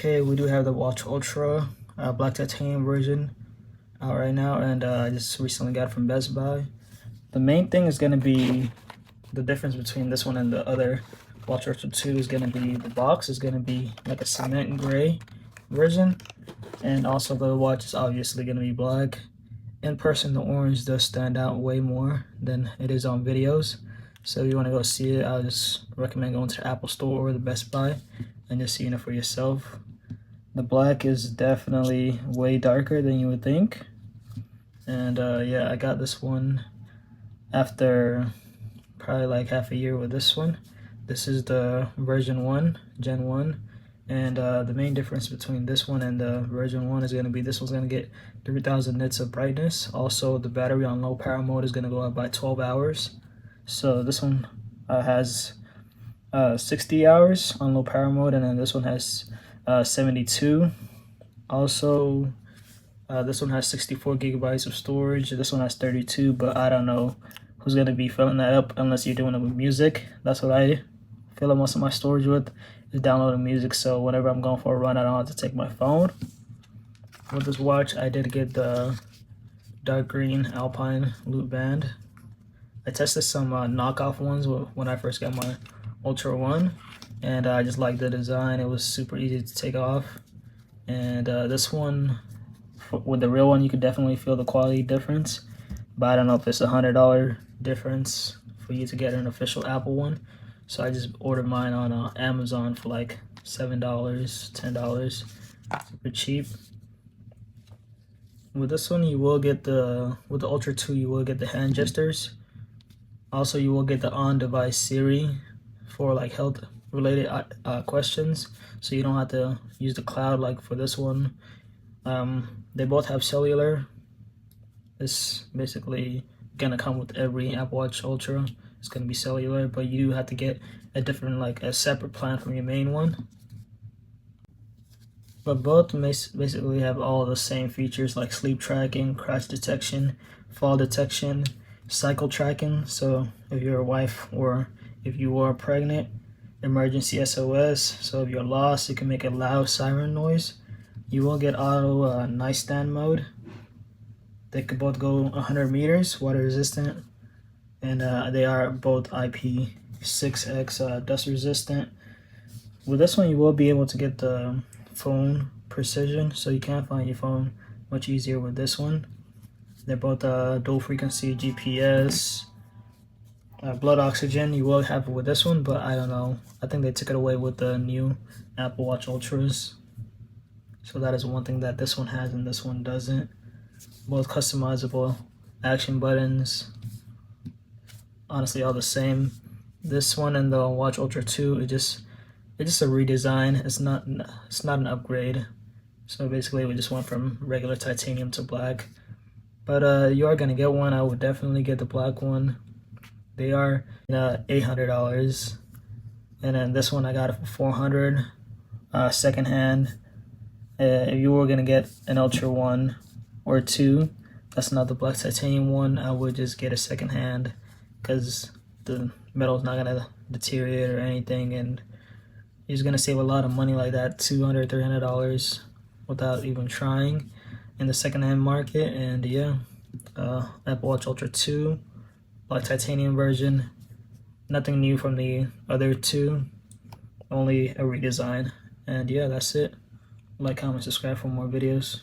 Okay, we do have the Watch Ultra black titanium version out right now, and I just recently got it from Best Buy. The main thing is going to be the difference between this one and the other Watch Ultra 2 is going to be the box is going to be like a cement gray version, and also the watch is obviously going to be black. In person, the orange does stand out way more than it is on videos. So if you want to go see it, I just recommend going to the Apple Store or the Best Buy and just seeing it for yourself. The black is definitely way darker than you would think. And yeah, I got this one after probably like half a year with this one. This is the version 1, Gen 1. And the main difference between this one and the version 1 is going to be this one's going to get 3000 nits of brightness. Also, the battery on low power mode is going to go up by 12 hours. So this one has 60 hours on low power mode, and then this one has 72. Also, this one has 64 gigabytes of storage. This one has 32, but I don't know who's going to be filling that up unless you're doing it with music. That's what I fill up most of my storage with, is downloading music. So whenever I'm going for a run, I don't have to take my phone. With this watch, I did get the dark green Alpine loop band. I tested some knockoff ones when I first got my Ultra 1, and I just liked the design. It was super easy to take off. And this one, with the real one, you could definitely feel the quality difference, but I don't know if it's $100 difference for you to get an official Apple one. So I just ordered mine on Amazon for like $7, $10, super cheap. With this one, you will get with the Ultra 2, you will get the hand gestures. Also, you will get the on-device Siri for like health related questions, so you don't have to use the cloud like for this one. They both have cellular. It's basically gonna come with every Apple Watch Ultra. It's gonna be cellular, but you have to get a different, like a separate plan from your main one. But both basically have all the same features like sleep tracking, crash detection, fall detection, cycle tracking. So if you're a wife or if you are pregnant, emergency SOS. So if you're lost, you can make a loud siren noise. You will get auto nightstand mode. They could both go 100 meters, water resistant, and they are both IP6X dust resistant. With this one, you will be able to get the phone precision, so you can find your phone much easier with this one. They're both dual frequency GPS. Blood oxygen you will have it with this one, but I don't know. I think they took it away with the new Apple Watch Ultras. So that is one thing that this one has and this one doesn't. Both customizable action buttons. Honestly, all the same. This one and the Watch Ultra 2, it's just a redesign. It's not an upgrade. So basically, we just went from regular titanium to black. But you are gonna get one. I would definitely get the black one. They are $800, and then this one I got it for $400, secondhand. If you were gonna get an Ultra 1 or 2, that's not the black titanium one, I would just get a secondhand because the metal's not gonna deteriorate or anything, and you're just gonna save a lot of money like that, $200, $300 without even trying in the secondhand market. And yeah, Apple Watch Ultra 2, black titanium version. Nothing new from the other two, only a redesign. And yeah, that's it. Like, comment, subscribe for more videos.